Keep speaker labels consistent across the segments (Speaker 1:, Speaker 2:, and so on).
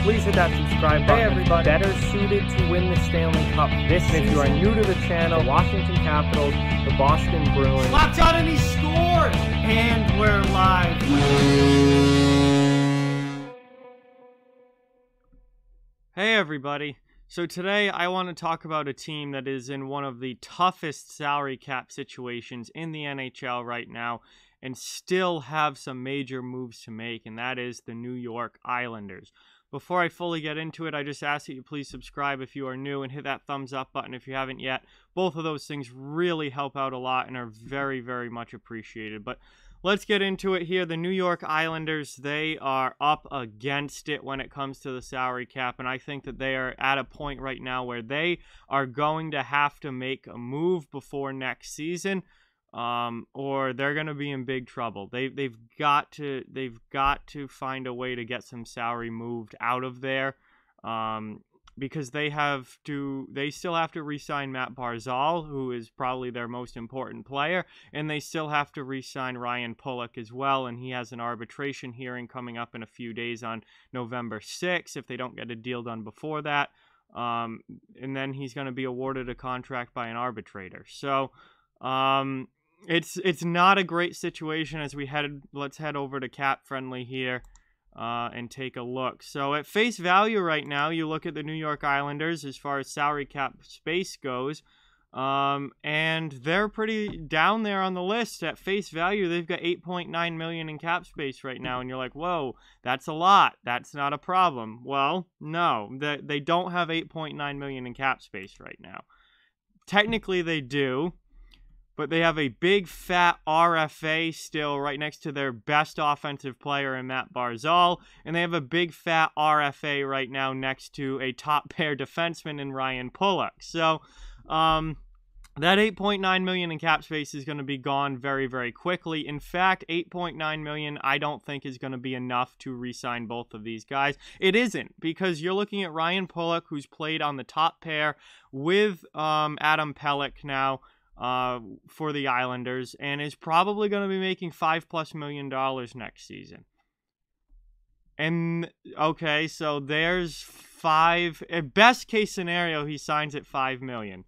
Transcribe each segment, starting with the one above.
Speaker 1: please hit that subscribe button. Hey everybody, better suited to win the Stanley Cup this season. If you are new to the channel, the Washington Capitals, the Boston Bruins.
Speaker 2: Watch out, and he scored! And we're live. Hey everybody. So today I want to talk about a team that is in one of the toughest salary cap situations in the NHL right now and still have some major moves to make, and that is the New York Islanders. Before I fully get into it, I just ask that you please subscribe if you are new and hit that thumbs up button if you haven't yet. Both of those things really help out a lot and are very, very much appreciated. But let's get into it here. The New York Islanders, they are up against it when it comes to the salary cap, and I think that they are at a point right now where they are going to have to make a move before next season, or they're going to be in big trouble. They've got to find a way to get some salary moved out of there, because they still have to re-sign Matt Barzal, who is probably their most important player, and they still have to re-sign Ryan Pulock as well, and he has an arbitration hearing coming up in a few days on November 6th if they don't get a deal done before that, and then he's going to be awarded a contract by an arbitrator. So it's not a great situation as let's head over to Cap Friendly here and take a look. So at face value right now, you look at the New York Islanders as far as salary cap space goes, and they're pretty down there on the list. At face value, they've got $8.9 million in cap space right now, and you're like, whoa, that's a lot. That's not a problem. Well, no, they don't have $8.9 million in cap space right now. Technically, they do, but they have a big fat RFA still right next to their best offensive player in Matt Barzal, and they have a big fat RFA right now next to a top pair defenseman in Ryan Pulock. So that $8.9 million in cap space is going to be gone very, very quickly. In fact, $8.9 million I don't think is going to be enough to re-sign both of these guys. It isn't, because you're looking at Ryan Pulock, who's played on the top pair with Adam Pelech now, for the Islanders, and is probably going to be making $5+ million next season. And okay, so there's best case scenario, he signs at $5 million.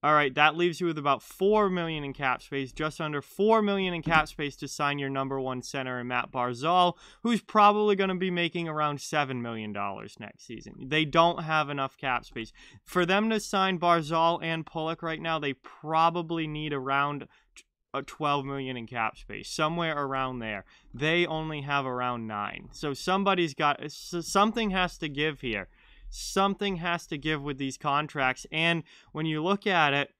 Speaker 2: All right, that leaves you with about $4 million in cap space, just under $4 million in cap space to sign your number one center in Matt Barzal, who's probably going to be making around $7 million next season. They don't have enough cap space. For them to sign Barzal and Pulock right now, they probably need around $12 million in cap space, somewhere around there. They only have around $9 million. So something has to give here. Something has to give with these contracts, and when you look at it,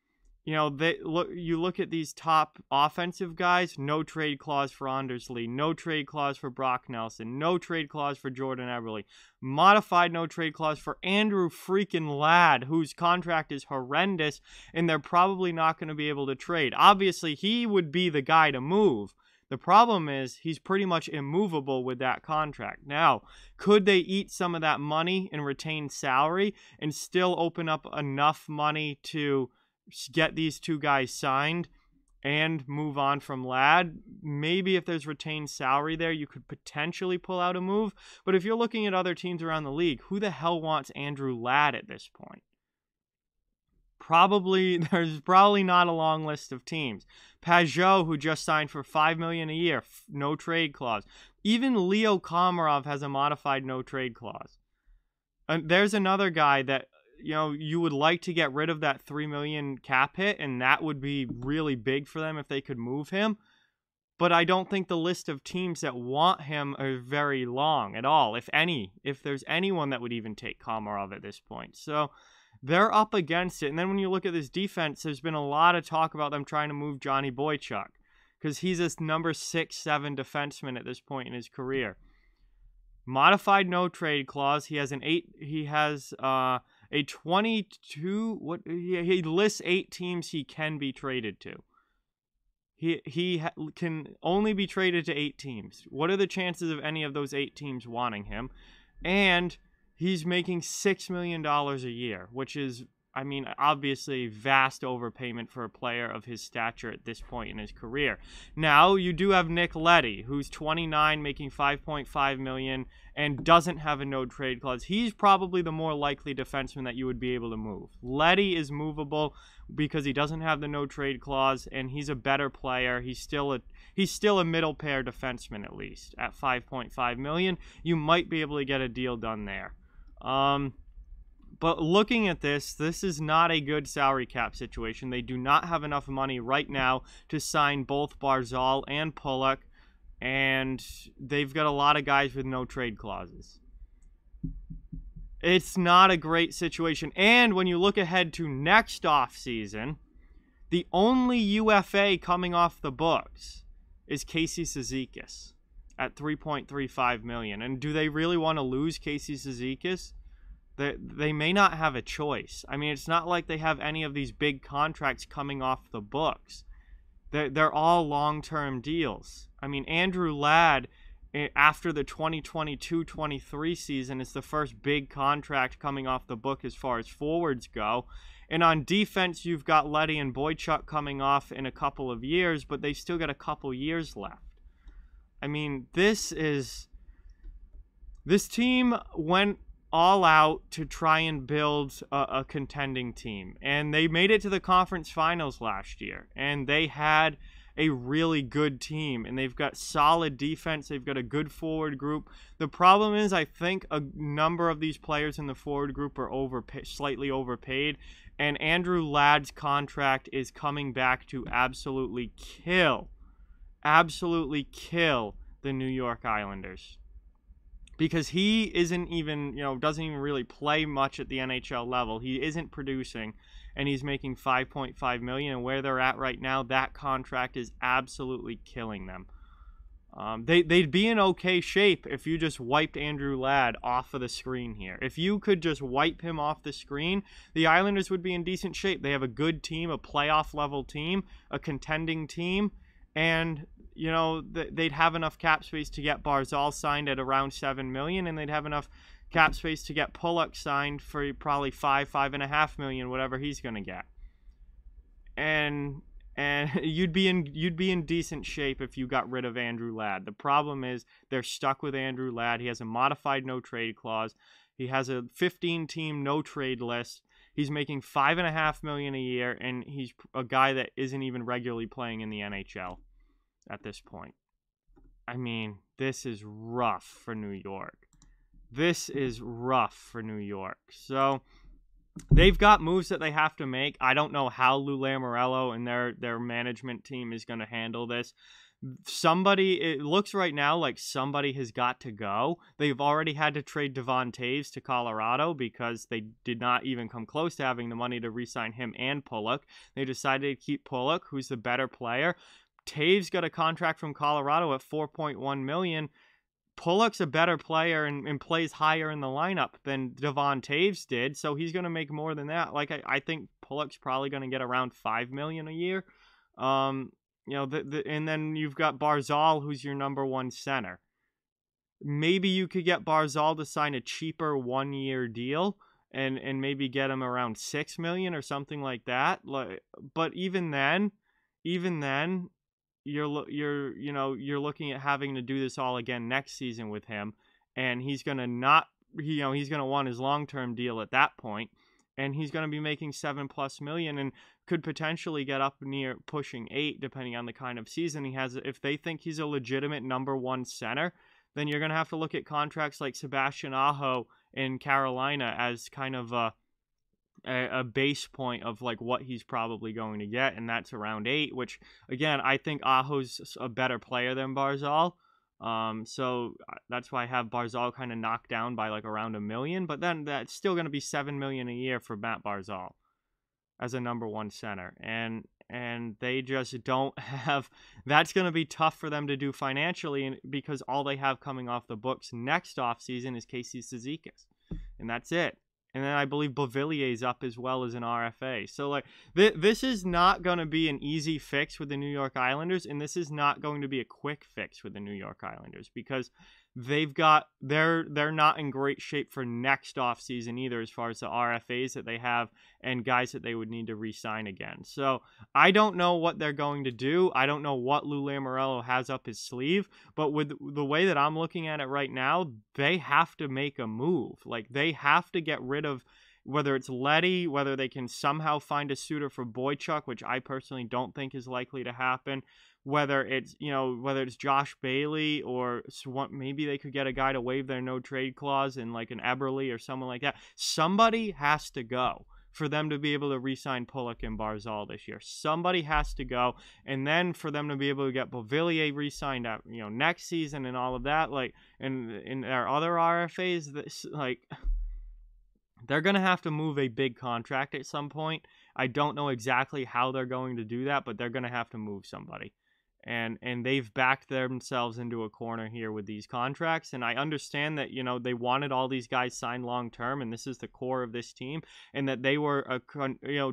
Speaker 2: you look at these top offensive guys. No trade clause for Anders Lee, no trade clause for Brock Nelson, no trade clause for Jordan Eberle, modified no trade clause for Andrew freaking Ladd, whose contract is horrendous, and they're probably not going to be able to trade. Obviously, he would be the guy to move. The problem is he's pretty much immovable with that contract. Now, could they eat some of that money and retain salary and still open up enough money to get these two guys signed and move on from Ladd? Maybe if there's retained salary there, you could potentially pull out a move. But if you're looking at other teams around the league, who the hell wants Andrew Ladd at this point? There's probably not a long list of teams. Pajot, who just signed for $5 million a year, no trade clause. Even Leo Komarov has a modified no trade clause. And there's another guy that you would like to get rid of that $3 million cap hit, and that would be really big for them if they could move him. But I don't think the list of teams that want him are very long at all, if any. If there's anyone that would even take Komarov at this point. So they're up against it. And then when you look at this defense, there's been a lot of talk about them trying to move Johnny Boychuk, because he's this number 6-7 defenseman at this point in his career. Modified no trade clause. He has a 22. He lists 8 teams he can be traded to. He can only be traded to 8 teams. What are the chances of any of those 8 teams wanting him? And he's making $6 million a year, which is I mean, obviously, vast overpayment for a player of his stature at this point in his career. Now, you do have Nick Leddy, who's 29, making $5.5 million, and doesn't have a no-trade clause. He's probably the more likely defenseman that you would be able to move. Leddy is movable because he doesn't have the no-trade clause, and he's a better player. He's still a middle-pair defenseman, at least. At $5.5 million, you might be able to get a deal done there. But looking at this is not a good salary cap situation. They do not have enough money right now to sign both Barzal and Pulock, and they've got a lot of guys with no trade clauses. It's not a great situation. And when you look ahead to next offseason, the only UFA coming off the books is Casey Cizikas at $3.35 million. And do they really want to lose Casey Cizikas? They may not have a choice. I mean, it's not like they have any of these big contracts coming off the books. They're all long-term deals. I mean, Andrew Ladd, after the 2022-23 season, is the first big contract coming off the book as far as forwards go. And on defense, you've got Leddy and Boychuk coming off in a couple of years, but they still got a couple years left. I mean, this team went all out to try and build a contending team. And they made it to the conference finals last year. And they had a really good team. And they've got solid defense. They've got a good forward group. The problem is, I think a number of these players in the forward group are slightly overpaid. And Andrew Ladd's contract is coming back to absolutely kill the New York Islanders. Because he isn't even, doesn't even really play much at the NHL level. He isn't producing, and he's making $5.5 million. And where they're at right now, that contract is absolutely killing them. They'd be in okay shape if you just wiped Andrew Ladd off of the screen here. If you could just wipe him off the screen, the Islanders would be in decent shape. They have a good team, a playoff-level team, a contending team, and they'd have enough cap space to get Barzal signed at around $7 million, and they'd have enough cap space to get Pulock signed for probably $5.5 million, whatever he's gonna get. And you'd be in decent shape if you got rid of Andrew Ladd. The problem is they're stuck with Andrew Ladd. He has a modified no trade clause. He has a 15-team no trade list. He's making $5.5 million a year, and he's a guy that isn't even regularly playing in the NHL at this point. I mean, this is rough for New York. So they've got moves that they have to make. I don't know how Lou Lamoriello and their management team is going to handle this. It looks right now like somebody has got to go. They've already had to trade Devon Toews to Colorado because they did not even come close to having the money to re-sign him and Pulock. They decided to keep Pulock, who's the better player. Toews got a contract from Colorado at $4.1 million. Pulock's a better player and plays higher in the lineup than Devon Toews did, so he's going to make more than that. Like I think Pulock's probably going to get around $5 million a year. And then you've got Barzal, who's your number one center. Maybe you could get Barzal to sign a cheaper 1-year deal and maybe get him around $6 million or something like that. But even then, you're looking at having to do this all again next season with him, and he's going to want his long-term deal at that point, and he's going to be making $7+ million and could potentially get up near pushing $8 million depending on the kind of season he has. If they think he's a legitimate number one center, then you're going to have to look at contracts like Sebastian Aho in Carolina as kind of a base point of like what he's probably going to get, and that's around $8 million, which again, I think Aho's a better player than Barzal. So that's why I have Barzal kind of knocked down by like around $1 million, but then that's still going to be $7 million a year for Matt Barzal as a number one center. And they just don't have, that's going to be tough for them to do financially, because all they have coming off the books next offseason is Casey Cizikas, and that's it. And then I believe Beauvillier's up as well as an RFA. So, like, this is not going to be an easy fix with the New York Islanders, and this is not going to be a quick fix with the New York Islanders, because they're not in great shape for next offseason either, as far as the RFAs that they have and guys that they would need to re-sign again. So I don't know what they're going to do. I don't know what Lou Lamoriello has up his sleeve, but with the way that I'm looking at it right now, they have to make a move. Like, they have to get rid of, whether it's Letty, whether they can somehow find a suitor for Boychuk, which I personally don't think is likely to happen, whether it's, whether it's Josh Bailey, or maybe they could get a guy to waive their no trade clause in like an Eberle or someone like that. Somebody has to go for them to be able to re-sign Pulock and Barzal this year. Somebody has to go, and then for them to be able to get Beauvillier re-signed out, next season and all of that, like, and in their other RFAs, this, like, they're going to have to move a big contract at some point. I don't know exactly how they're going to do that, but they're going to have to move somebody. And they've backed themselves into a corner here with these contracts. And I understand that, they wanted all these guys signed long term, and this is the core of this team, and that they were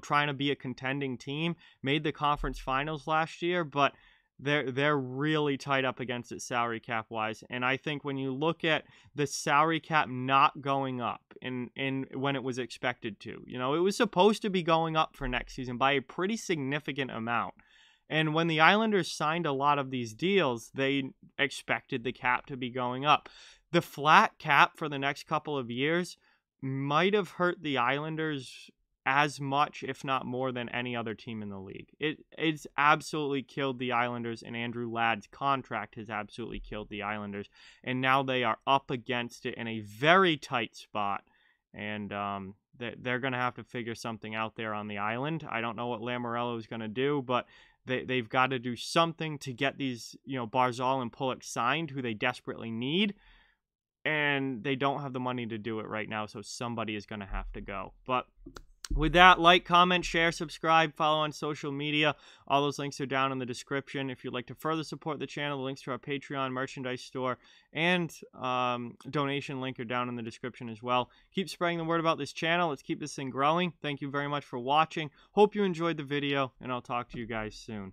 Speaker 2: trying to be a contending team, made the conference finals last year, but they're really tight up against it salary cap wise. And I think when you look at the salary cap not going up in when it was expected to, it was supposed to be going up for next season by a pretty significant amount. And when the Islanders signed a lot of these deals, they expected the cap to be going up. The flat cap for the next couple of years might have hurt the Islanders as much, if not more, than any other team in the league. It's absolutely killed the Islanders, and Andrew Ladd's contract has absolutely killed the Islanders. And now they are up against it in a very tight spot. And they're going to have to figure something out there on the island. I don't know what Lamoriello is going to do, but they've got to do something to get these, Barzal and Pulock signed, who they desperately need. And they don't have the money to do it right now, so somebody is going to have to go. But with that, like, comment, share, subscribe, follow on social media. All those links are down in the description. If you'd like to further support the channel, the links to our Patreon, merchandise store, and donation link are down in the description as well. Keep spreading the word about this channel. Let's keep this thing growing. Thank you very much for watching. Hope you enjoyed the video, and I'll talk to you guys soon.